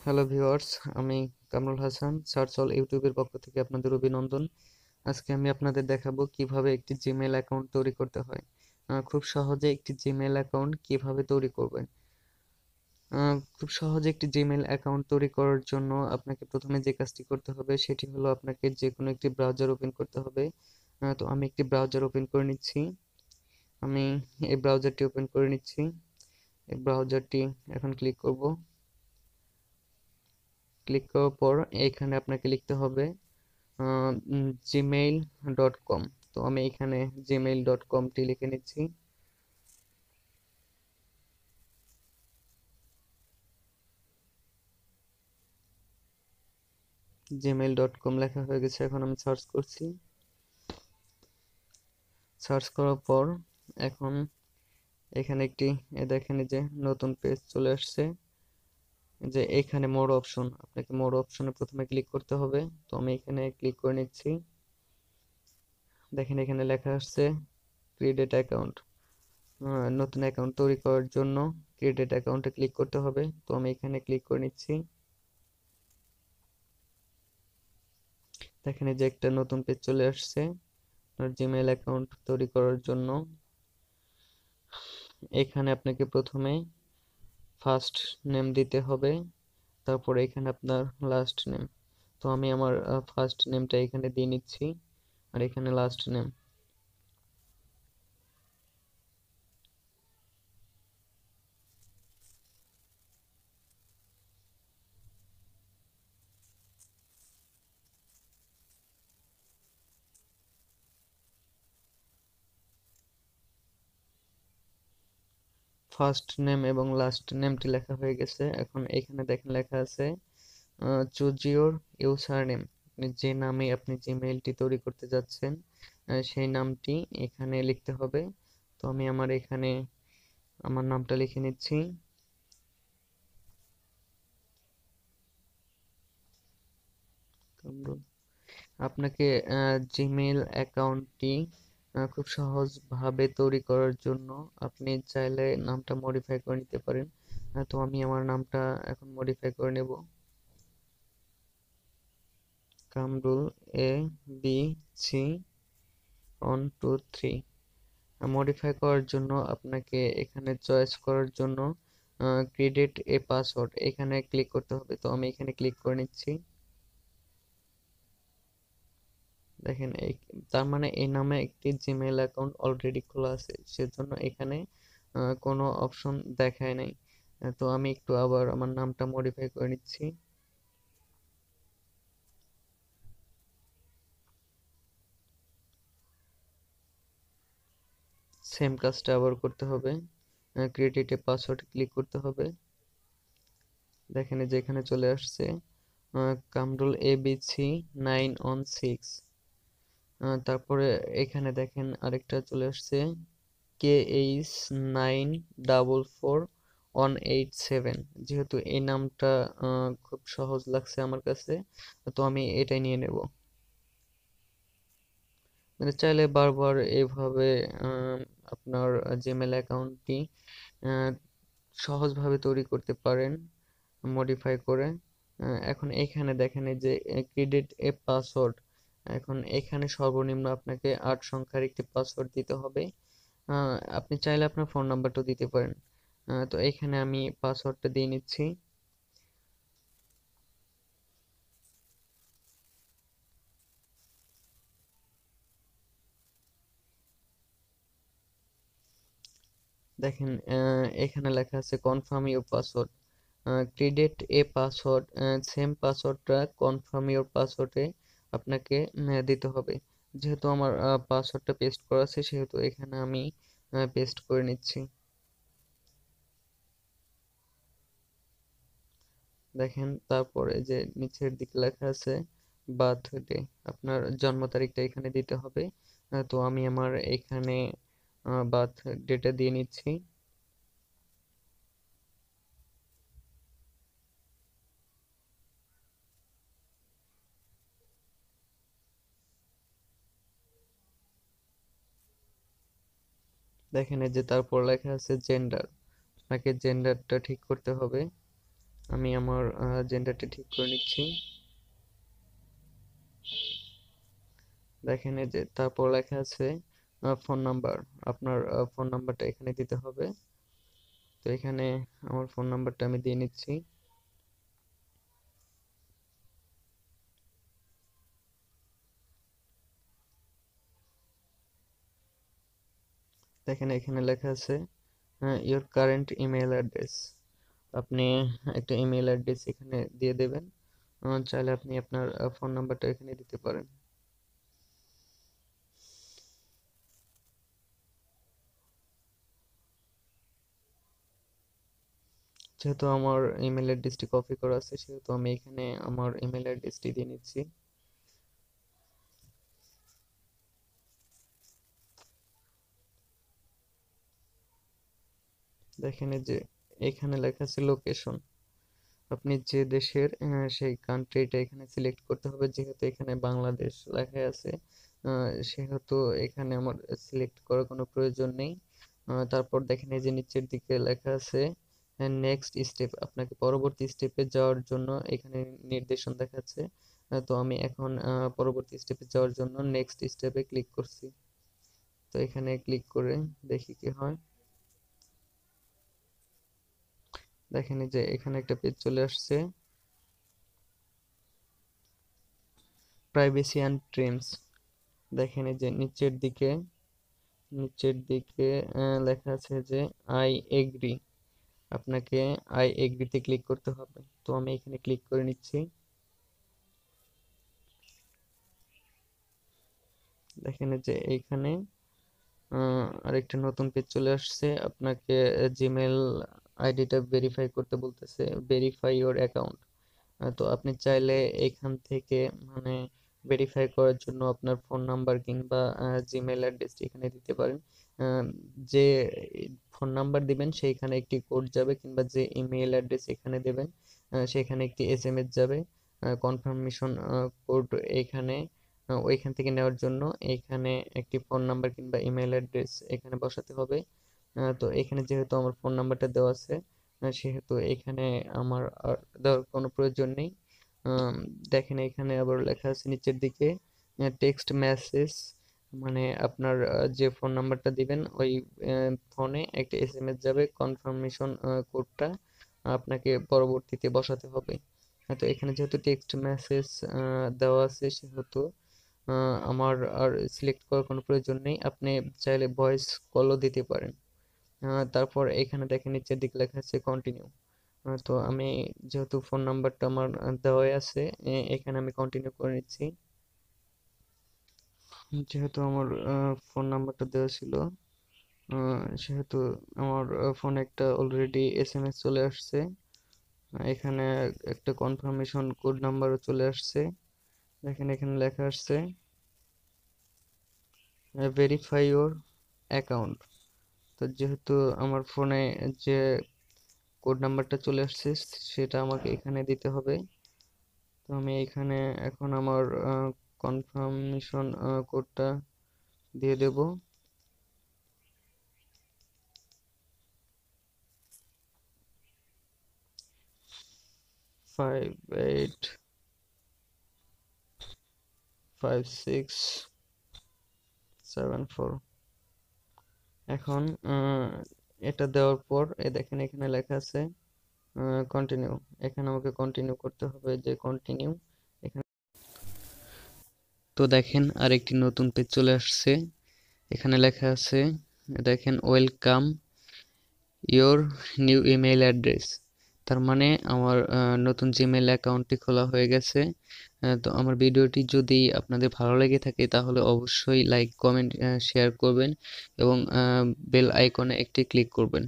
Hello viewers, আমি Kamrul Hasan search all ইউটিউবের পক্ষ থেকে আপনাদের অভিনন্দন। আজকে আমি আপনাদের দেখাবো কিভাবে একটি জিমেল অ্যাকাউন্ট তৈরি করতে হয়। খুব সহজে একটি জিমেল অ্যাকাউন্ট কিভাবে তৈরি করবেন। খুব সহজে একটি জিমেল অ্যাকাউন্ট তৈরি করার জন্য আপনাকে প্রথমে যে কাজটি করতে হবে সেটি হলো আপনাকে যে কোনো একটি ব্রাউজার ওপেন করতে হবে। তো আমি একটি ব্রাউজার ওপেন করে নিচ্ছি। আমি এই ব্রাউজারটি ওপেন করে নিচ্ছি। এই ব্রাউজারটি এখন ক্লিক করব। ক্লিক করার পর এখানে আপনাকে লিখতে হবে gmail.com। তো আমি এখানে gmail.com-টি লিখে নিচ্ছি। gmail.com লেখা হয়ে গেছে, এখন আমি সার্চ করছি। সার্চ করার পর এখন এখানে একটি দেখেন যে নতুন পেজ চলে আসছে, যে এখানে মোর অপশন, আপনাকে মোর অপশনে প্রথমে ক্লিক করতে হবে। তো আমি এখানে ক্লিক করে নিচ্ছি। দেখেন এখানে লেখা আসছে ক্রিয়েট অ্যাকাউন্ট। নতুন অ্যাকাউন্ট তৈরি করার জন্য ক্রিয়েট অ্যাকাউন্টে ক্লিক করতে হবে। তো আমি এখানে ক্লিক করে নিচ্ছি। দেখেন এই যে একটা নতুন পেজ চলে আসছে আপনার জিমেইল অ্যাকাউন্ট তৈরি করার জন্য। এখানে আপনাকে প্রথমে ফার্স্ট নেম দিতে হবে, তারপরে এখানে আপনার লাস্ট নেম। তো আমি আমার ফার্স্ট নেমটা এখানে দিয়ে নিচ্ছি, আর এখানে লাস্ট নেম। ফার্স্ট নেম এবং লাস্ট নেমটি লেখা হয়ে গেছে। এখন এখানে দেখেন লেখা আছে চুজ ইউর ইউজার নেম। আপনি যে নামে আপনি জিমেইলটি তৈরি করতে যাচ্ছেন সেই নামটি এখানে লিখতে হবে। তো আমি আমার এখানে আমার নামটা লিখে নিচ্ছি। আপনাকে জিমেইল অ্যাকাউন্টটি খুব সহজভাবে তৈরি করার জন্য আপনি চাইলে নামটা মডিফাই করে নিতে পারেন। তো আমি আমার নামটা এখন মডিফাই করে নেব। Kamrul A B C 1 2 3। Modify করার জন্য আপনাকে এখানে চয়েস করার জন্য ক্রিয়েট এ পাসওয়ার্ড এখানে ক্লিক করতে হবে। তো আমি এখানে ক্লিক করে নিচ্ছি। দেখেন এই, তার মানে এই নামে একটি জিমেইল অ্যাকাউন্ট অলরেডি খোলা আছে, সেজন্য এখানে কোনো অপশন দেখায় নাই। তো আমি একটু আবার আমার নামটা মডিফাই করে নিচ্ছি। সেম কাজটা আবার করতে হবে। ক্রিয়েট এ পাসওয়ার্ড ক্লিক করতে হবে। দেখেন এই যে এখানে চলে আসছে কামরুল ABC 916। তারপরে এখানে দেখেন আরেকটা চলে আসছে KH944187। যেহেতু এই নামটা খুব সহজ লাগছে আমার কাছে, তো আমি এটাই নিয়ে নেব। মানে চাইলে বারবার এইভাবে আপনার জিমেল অ্যাকাউন্টটি সহজভাবে তৈরি করতে পারেন মডিফাই করে। এখন এখানে দেখেন এই যে ক্রেডিট এ পাসওয়ার্ড, এখন এখানে সর্বনিম্ন আপনাকে 8 সংখ্যার একটি পাসওয়ার্ড দিতে হবে। আপনি চাইলে আপনার ফোন নাম্বারটাও দিতে পারেন। তো এখানে আমি পাসওয়ার্ডটা দিয়ে নিচ্ছি। দেখেন এখানে লেখা আছে confirm your password. Credit A password, same পাসওয়ার্ডটা কনফার্ম ইউর পাসওয়ার্ডে আপনাকে দিতে হবে। যেহেতু আমার পাসওয়ার্ডটা পেস্ট করা আছে সেহেতু এখানে আমি পেস্ট করে নিচ্ছি। দেখেন তারপরে যে নিচের দিকে লেখা আছে বার্থডে, আপনার জন্ম তারিখটা এখানে দিতে হবে। তো আমি আমার এখানে বার্থ ডেটা দিয়ে নিচ্ছি। দেখেন এই যে তারপর লেখা আছে জেন্ডার, আপনাকে জেন্ডারটা ঠিক করতে হবে। আমি আমার জেন্ডারটা ঠিক করে নিচ্ছি। দেখেন এই যে তারপর লেখা আছে ফোন নাম্বার। আপনার ফোন নাম্বারটা এখানে দিতে হবে। তো এখানে আমার ফোন নাম্বারটা আমি দিয়ে নিচ্ছি। দেখেন এখানে লেখা আছে ইওর কারেন্ট ইমেল অ্যাড্রেস। আপনি একটা ইমেল অ্যাড্রেস এখানে দিয়ে দেবেন। চাইলে আপনি আপনার ফোন নাম্বারটা এখানে দিতে পারেন। যেহেতু আমার ইমেল অ্যাড্রেসটি কপি করা আছে সেহেতু আমি এখানে আমার ইমেল অ্যাড্রেসটি দিয়ে নিচ্ছি। দেখেন এই যে এখানে লেখা আছে লোকেশন। আপনি যে দেশের সেই কান্ট্রিটা এখানে সিলেক্ট করতে হবে। যেহেতু এখানে বাংলাদেশ লেখা আছে সেহেতু এখানে আমার সিলেক্ট করার কোনো প্রয়োজন নেই। তারপর দেখেন এই যে নিচের দিকে লেখা আছে নেক্সট স্টেপ। আপনাকে পরবর্তী স্টেপে যাওয়ার জন্য এখানে নির্দেশন দেখাচ্ছে। তো আমি এখন পরবর্তী স্টেপে যাওয়ার জন্য নেক্সট স্টেপে ক্লিক করছি। তো এখানে ক্লিক করে দেখি কি হয়। দেখেন এই যে এখানে একটা পেজ চলে আসছে, প্রাইভেসি অ্যান্ড ট্রিমস। দেখেন এই যে নিচের দিকে লেখা আছে যে আই এগ্রি। আপনাকে আই এগ্রিতে ক্লিক করতে হবে। তো আমি এখানে ক্লিক করে নিচ্ছি। দেখেন এই যে এইখানে আরেকটা নতুন পেজ চলে আসছে। আপনাকে জিমেল আইডিটা ভেরিফাই করতে বলতেছে, ভেরিফাই ইওর অ্যাকাউন্ট। তো আপনি চাইলে এখান থেকে মানে ভেরিফাই করার জন্য আপনার ফোন নাম্বার কিংবা জিমেল অ্যাড্রেসটি এখানে দিতে পারেন। আহ, যে ফোন নাম্বার দিবেন সেইখানে একটি কোড যাবে, কিংবা যে ইমেল অ্যাড্রেস এখানে দেবেন সেখানে একটি এসএমএস যাবে কনফার্মেশন কোড। এখানে ওইখান থেকে নেওয়ার জন্য এখানে একটি ফোন নাম্বার কিংবা ইমেল অ্যাড্রেস এখানে বসাতে হবে। তো এখানে যেহেতু আমার ফোন নাম্বারটা দেওয়া আছে সেহেতু এখানে আমার আর দেওয়ার কোনো প্রয়োজন নেই। আম, দেখেন এখানে আবার লেখা আছে নিচের দিকে টেক্সট মেসেজ। মানে আপনার যে ফোন নাম্বারটা দিবেন ওই ফোনে একটা এসএমএস যাবে, কনফার্মেশন কোডটা আপনাকে পরবর্তীতে বসাতে হবে। তো এখানে যেহেতু টেক্সট মেসেজ দেওয়া আছে সেহেতু আমার আর সিলেক্ট করার কোনো প্রয়োজন নেই। আপনি চাইলে ভয়েস কলও দিতে পারেন। তারপর এখানে দেখেন নিচের দিকে লেখা আছে কন্টিনিউ। তো আমি যেহেতু ফোন নাম্বারটা আমার দেওয়াই আছে এখানে আমি কন্টিনিউ করে নিচ্ছি। যেহেতু আমার ফোন নাম্বারটা দেওয়া ছিল সেহেতু আমার ফোনে একটা অলরেডি এসএমএস চলে আসছে। এখানে একটা কনফার্মেশন কোড নাম্বারও চলে আসছে। দেখেন এখানে লেখা আসছে ভেরিফাই ইওর অ্যাকাউন্ট। তো যেহেতু আমার ফোনে যে কোড নাম্বারটা চলে আসছে সেটা আমাকে এখানে দিতে হবে। তো আমি এখানে এখন আমার কনফার্মেশন কোডটা দিয়ে দেব। 585674। এখন এটা দেওয়ার পর দেখেন এখানে লেখা আছে কন্টিনিউ। এখানে আমাকে কন্টিনিউ করতে হবে, যে কন্টিনিউ এখানে। তো দেখেন আরেকটি নতুন পেজ চলে আসছে। এখানে লেখা আছে দেখেন welcome your new email address. তার মানে আমার নতুন জিমেল অ্যাকাউন্টটি খোলা হয়ে গেছে। তো আমার ভিডিওটি যদি আপনাদের ভালো লেগে থাকে তাহলে অবশ্যই লাইক কমেন্ট শেয়ার করবেন এবং বেল আইকনে একটি ক্লিক করবেন।